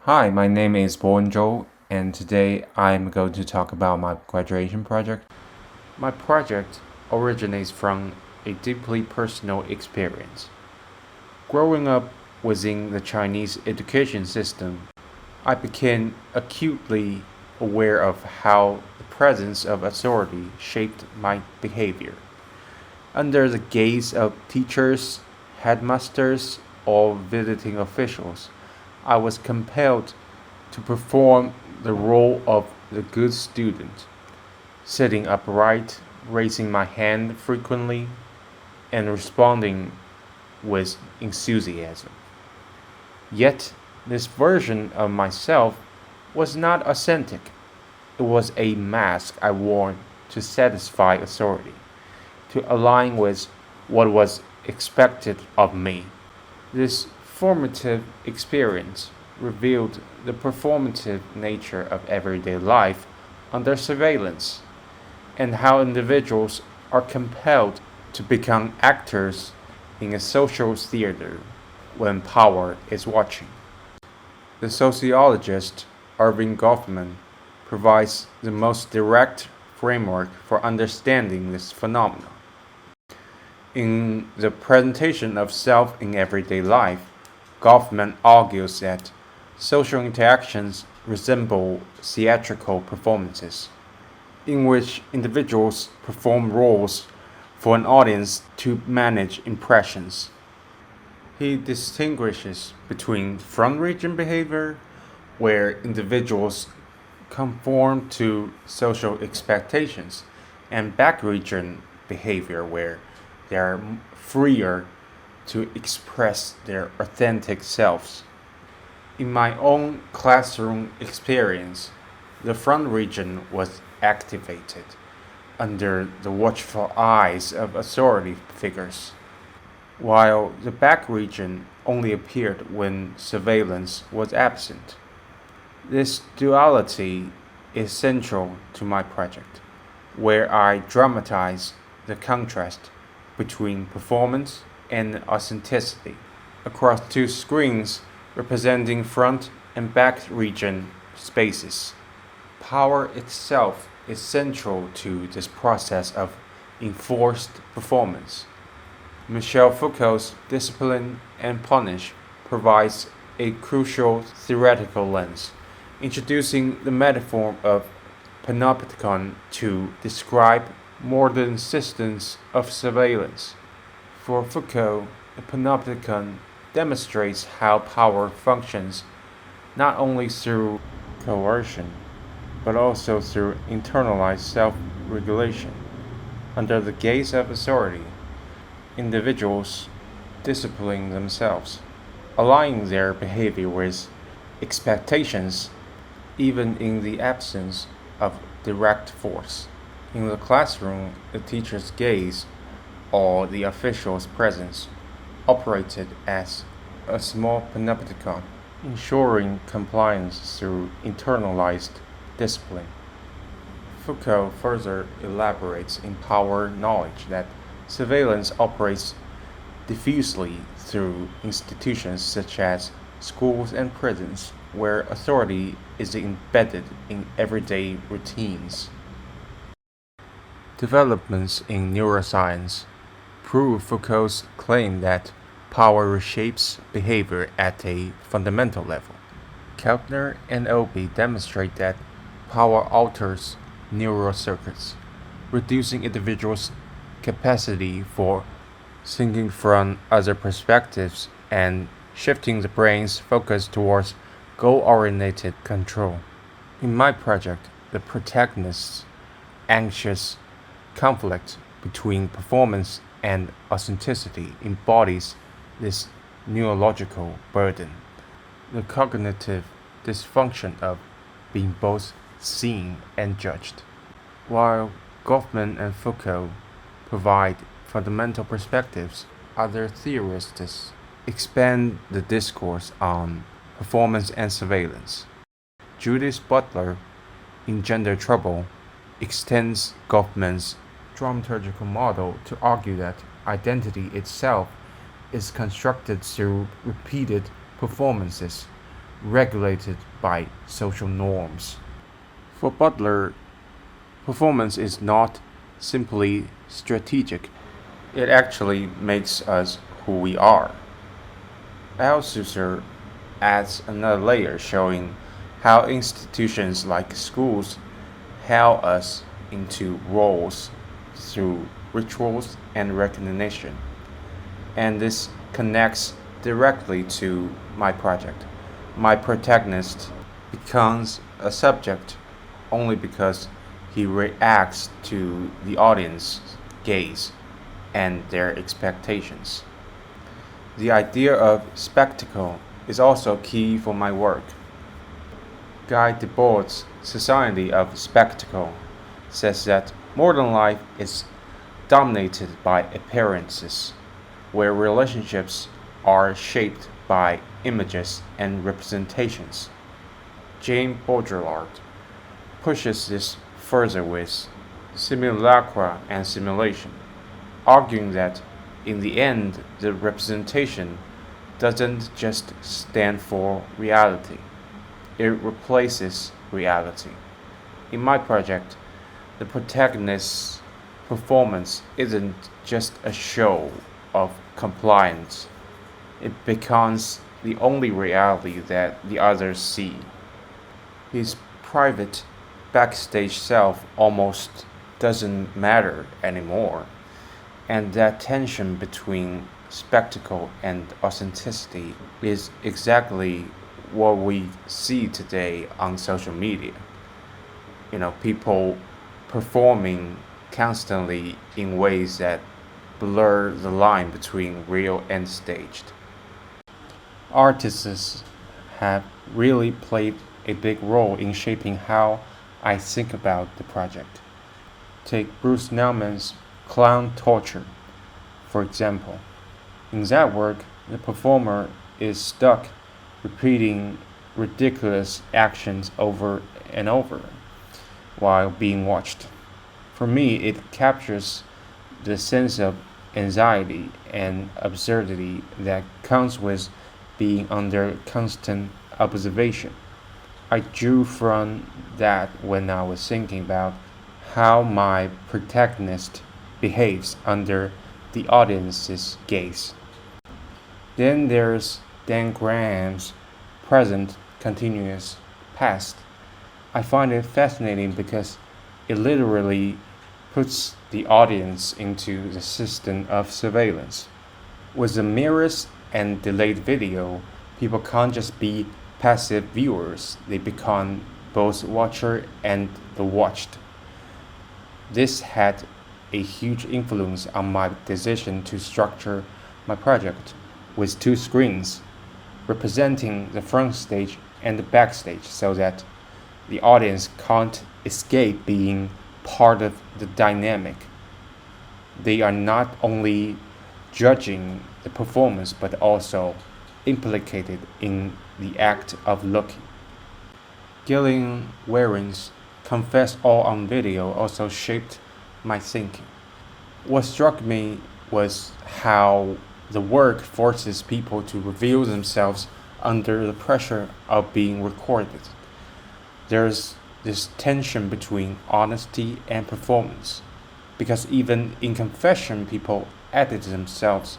Hi, my name is Bowen Zhou, and today I'm going to talk about my graduation project. My project originates from a deeply personal experience. Growing up within the Chinese education system, I became acutely aware of how the presence of authority shaped my behavior. Under the gaze of teachers, headmasters, or visiting officials, I was compelled to perform the role of the good student, sitting upright, raising my hand frequently, and responding with enthusiasm. Yet, this version of myself was not authentic. It was a mask I wore to satisfy authority, to align with what was expected of me. This formative experience revealed the performative nature of everyday life under surveillance and how individuals are compelled to become actors in a social theater when power is watching. The sociologist Irving Goffman provides the most direct framework for understanding this phenomenon. In the presentation of self in everyday life, Goffman argues that social interactions resemble theatrical performances, in which individuals perform roles for an audience to manage impressions. He distinguishes between front region behavior, where individuals conform to social expectations, and back region behavior, where they are freer to express their authentic selves. In my own classroom experience, the front region was activated under the watchful eyes of authority figures, while the back region only appeared when surveillance was absent. This duality is central to my project, where I dramatize the contrast between performance and authenticity across two screens representing front and back region spaces. Power itself is central to this process of enforced performance. Michel Foucault's Discipline and Punish provides a crucial theoretical lens, introducing the metaphor of panopticon to describe modern systems of surveillance. For Foucault, the panopticon demonstrates how power functions not only through coercion, but also through internalized self regulation. Under the gaze of authority, individuals discipline themselves, aligning their behavior with expectations, even in the absence of direct force. In the classroom, the teacher's gaze or the official's presence operated as a small panopticon, ensuring compliance through internalized discipline. Foucault further elaborates in Power Knowledge that surveillance operates diffusely through institutions such as schools and prisons, where authority is embedded in everyday routines. Developments in neuroscience prove Foucault's claim that power reshapes behavior at a fundamental level. Keltner and Opie demonstrate that power alters neural circuits, reducing individuals' capacity for thinking from other perspectives and shifting the brain's focus towards goal-oriented control. In my project, the protagonist's anxious conflict between performance and authenticity embodies this neurological burden, the cognitive dysfunction of being both seen and judged. While Goffman and Foucault provide fundamental perspectives, other theorists expand the discourse on performance and surveillance. Judith Butler, in Gender Trouble, extends Goffman's dramaturgical model to argue that identity itself is constructed through repeated performances regulated by social norms. For Butler, performance is not simply strategic, it actually makes us who we are. Althusser adds another layer showing how institutions like schools held us into roles through rituals and recognition. And this connects directly to my project. My protagonist becomes a subject only because he reacts to the audience's gaze and their expectations. The idea of spectacle is also key for my work. Guy Debord's Society of Spectacle says that modern life is dominated by appearances, where relationships are shaped by images and representations. Jane Baudrillard pushes this further with simulacra and simulation, arguing that in the end the representation doesn't just stand for reality, it replaces reality. In my project, the protagonist's performance isn't just a show of compliance, it becomes the only reality that the others see. His private backstage self almost doesn't matter anymore, and that tension between spectacle and authenticity is exactly what we see today on social media. People performing constantly in ways that blur the line between real and staged. Artists have really played a big role in shaping how I think about the project. Take Bruce Naumann's Clown Torture, for example. In that work, the performer is stuck repeating ridiculous actions over and over while being watched. For me, it captures the sense of anxiety and absurdity that comes with being under constant observation. I drew from that when I was thinking about how my protagonist behaves under the audience's gaze. Then there's Dan Graham's present continuous past. I find it fascinating because it literally puts the audience into the system of surveillance. With the mirrors and delayed video, people can't just be passive viewers, they become both watcher and the watched. This had a huge influence on my decision to structure my project with two screens representing the front stage and the backstage so that the audience can't escape being part of the dynamic. They are not only judging the performance but also implicated in the act of looking. Gillian Waring's Confess All on Video also shaped my thinking. What struck me was how the work forces people to reveal themselves under the pressure of being recorded. There's this tension between honesty and performance, because even in confession, people edit themselves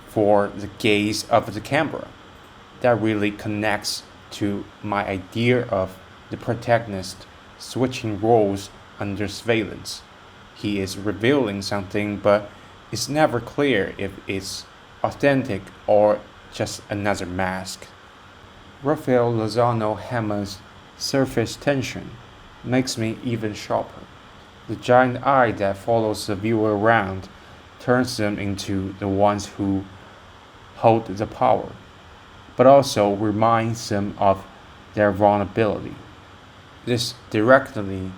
for the gaze of the camera. That really connects to my idea of the protagonist switching roles under surveillance. He is revealing something, but it's never clear if it's authentic or just another mask. Raphael Lozano Hammer's surface tension makes me even sharper. The giant eye that follows the viewer around turns them into the ones who hold the power, but also reminds them of their vulnerability. This directly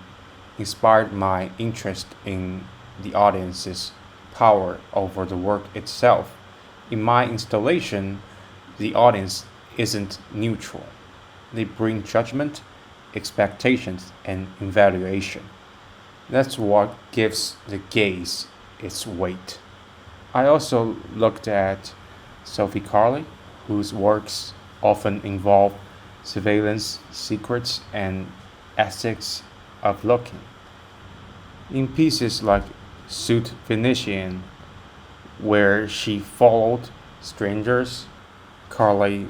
inspired my interest in the audience's power over the work itself. In my installation, the audience isn't neutral. They bring judgment, expectations, and evaluation. That's what gives the gaze its weight. I also looked at Sophie Carley, whose works often involve surveillance, secrets, and ethics of looking. In pieces like Suit Venetian, where she followed strangers, Carly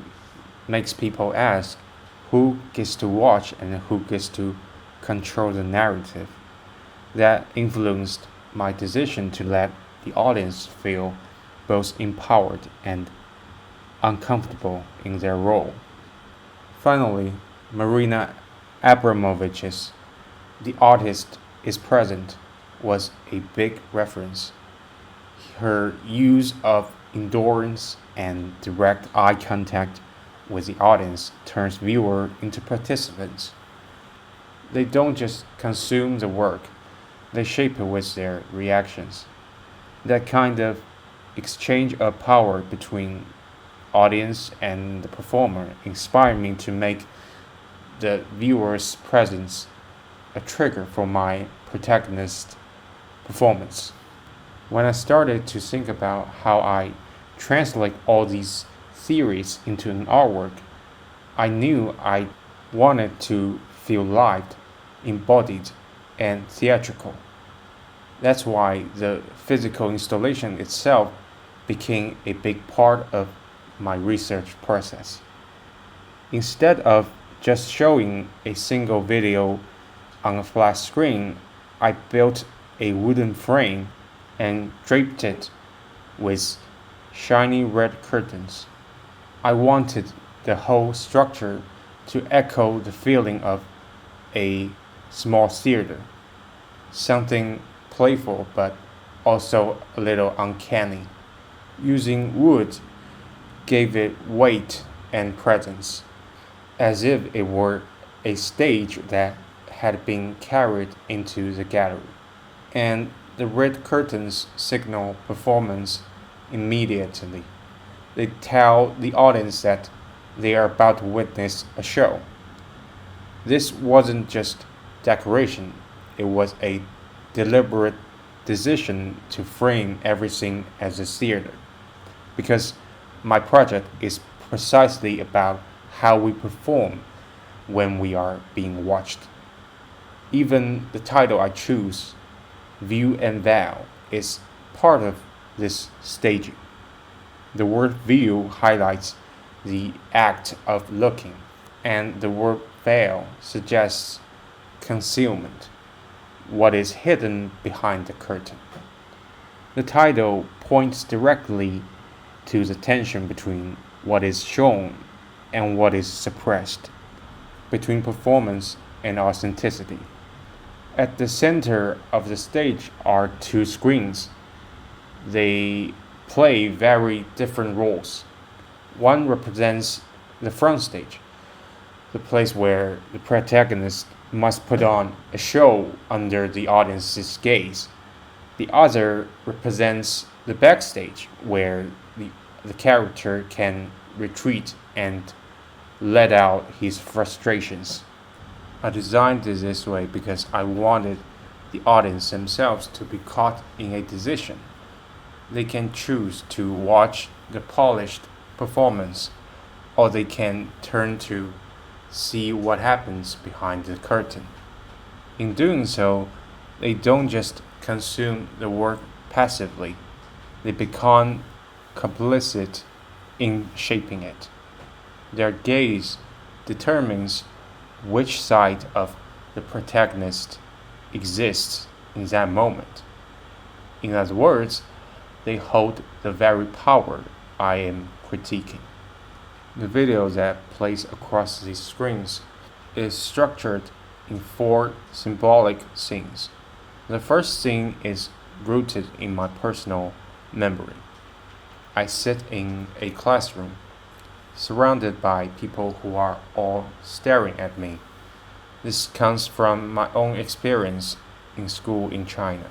makes people ask who gets to watch and who gets to control the narrative. That influenced my decision to let the audience feel both empowered and uncomfortable in their role. Finally, Marina Abramovich's The Artist is Present was a big reference. Her use of endurance and direct eye contact with the audience turns viewers into participants. They don't just consume the work, they shape it with their reactions. That kind of exchange of power between audience and the performer inspired me to make the viewer's presence a trigger for my protagonist performance. When I started to think about how I translate all these theories into an artwork, I knew I wanted to feel lived, embodied, and theatrical. That's why the physical installation itself became a big part of my research process. Instead of just showing a single video on a flat screen, I built a wooden frame and draped it with shiny red curtains. I wanted the whole structure to echo the feeling of a small theater, something playful but also a little uncanny. Using wood gave it weight and presence, as if it were a stage that had been carried into the gallery. And the red curtains signal performance immediately. They tell the audience that they are about to witness a show. This wasn't just decoration, it was a deliberate decision to frame everything as a theater. Because my project is precisely about how we perform when we are being watched. Even the title I choose, View and Veil, is part of this staging. The word view highlights the act of looking, and the word veil suggests concealment, what is hidden behind the curtain. The title points directly to the tension between what is shown and what is suppressed, between performance and authenticity. At the center of the stage are two screens. They play very different roles. One represents the front stage, the place where the protagonist must put on a show under the audience's gaze. The other represents the backstage, where the character can retreat and let out his frustrations. I designed it this way because I wanted the audience themselves to be caught in a decision. They can choose to watch the polished performance, or they can turn to see what happens behind the curtain. In doing so, they don't just consume the work passively, they become complicit in shaping it. Their gaze determines which side of the protagonist exists in that moment. In other words, they hold the very power I am critiquing. The video that plays across these screens is structured in four symbolic scenes. The first scene is rooted in my personal memory. I sit in a classroom, surrounded by people who are all staring at me. This comes from my own experience in school in China,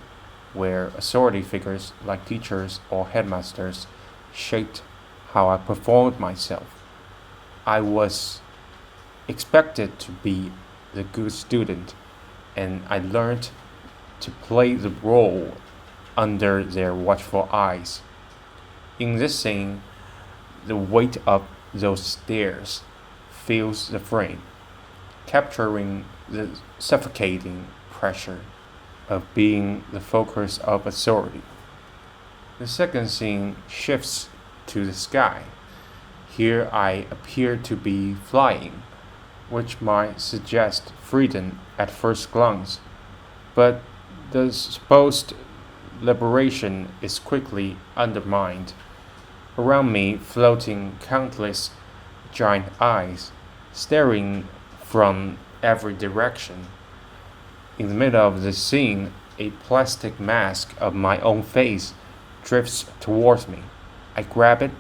where authority figures like teachers or headmasters shaped how I performed myself. I was expected to be the good student, and I learned to play the role under their watchful eyes. In this scene, the weight of those stares fills the frame, capturing the suffocating pressure of being the focus of authority. The second scene shifts to the sky. Here I appear to be flying, which might suggest freedom at first glance, but the supposed liberation is quickly undermined. Around me floating countless giant eyes, staring from every direction. In the middle of the scene, a plastic mask of my own face drifts towards me. I grab it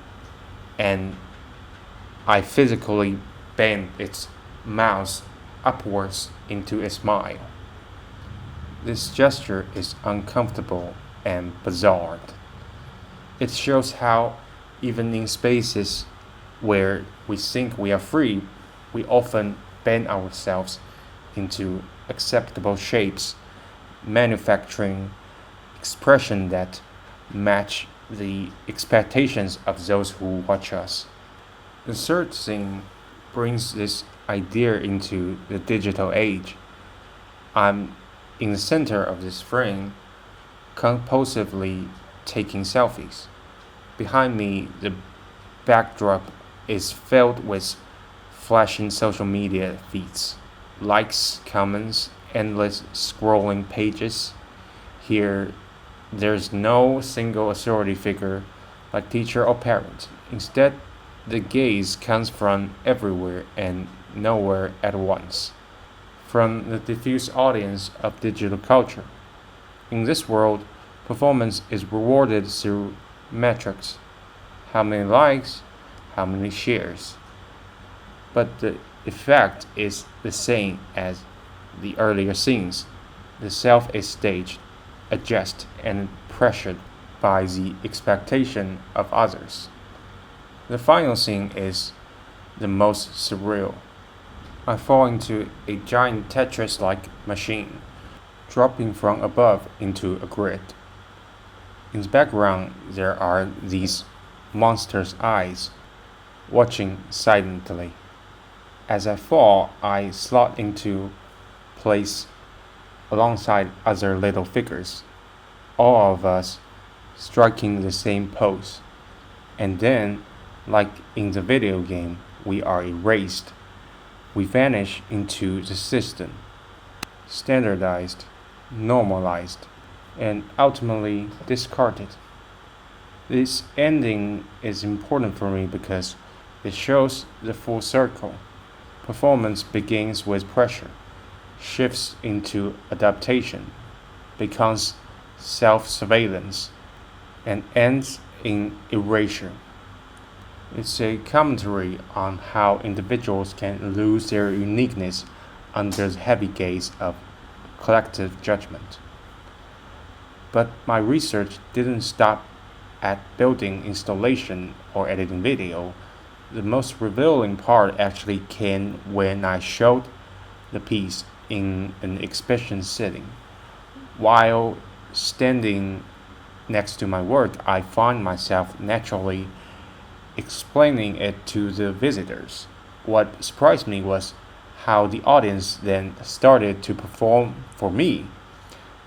and I physically bend its mouth upwards into a smile. This gesture is uncomfortable and bizarre. It shows how, even in spaces where we think we are free, we often bend ourselves into acceptable shapes, manufacturing expressions that match the expectations of those who watch us. The third scene brings this idea into the digital age. I'm in the center of this frame, compulsively taking selfies. Behind me, the backdrop is filled with flashing social media feeds, likes, comments, endless scrolling pages. Here, there's no single authority figure like teacher or parent. Instead, the gaze comes from everywhere and nowhere at once, from the diffuse audience of digital culture. In this world, performance is rewarded through metrics: how many likes, how many shares. But the effect is the same as the earlier scenes. The self is staged, adjusted, and pressured by the expectation of others. The final scene is the most surreal. I fall into a giant Tetris-like machine, dropping from above into a grid. In the background, there are these monsters' eyes, watching silently. As I fall, I slot into place alongside other little figures, all of us striking the same pose. And then, like in the video game, we are erased. We vanish into the system, standardized, normalized, and ultimately discarded. This ending is important for me because it shows the full circle. Performance begins with pressure, shifts into adaptation, becomes self-surveillance, and ends in erasure. It's a commentary on how individuals can lose their uniqueness under the heavy gaze of collective judgment. But my research didn't stop at building installation or editing video. The most revealing part actually came when I showed the piece in an exhibition setting. While standing next to my work, I found myself naturally explaining it to the visitors. What surprised me was how the audience then started to perform for me.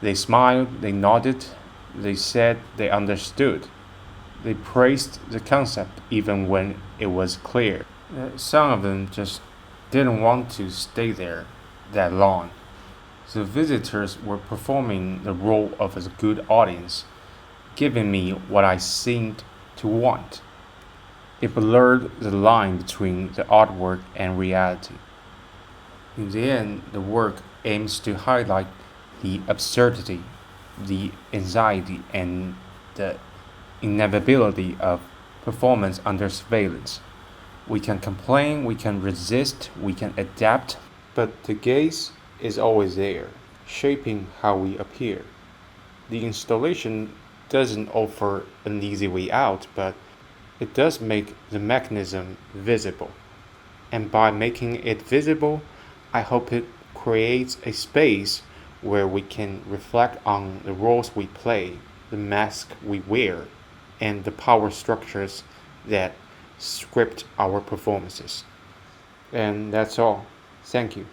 They smiled, they nodded, they said they understood. They praised the concept even when it was clear. Some of them just didn't want to stay there that long. The visitors were performing the role of a good audience, giving me what I seemed to want. It blurred the line between the artwork and reality. In the end, the work aims to highlight the absurdity, the anxiety, and the inevitability of performance under surveillance. We can complain, we can resist, we can adapt, but the gaze is always there, shaping how we appear. The installation doesn't offer an easy way out, but it does make the mechanism visible. And by making it visible, I hope it creates a space where we can reflect on the roles we play, the mask we wear, and the power structures that script our performances. And that's all. Thank you.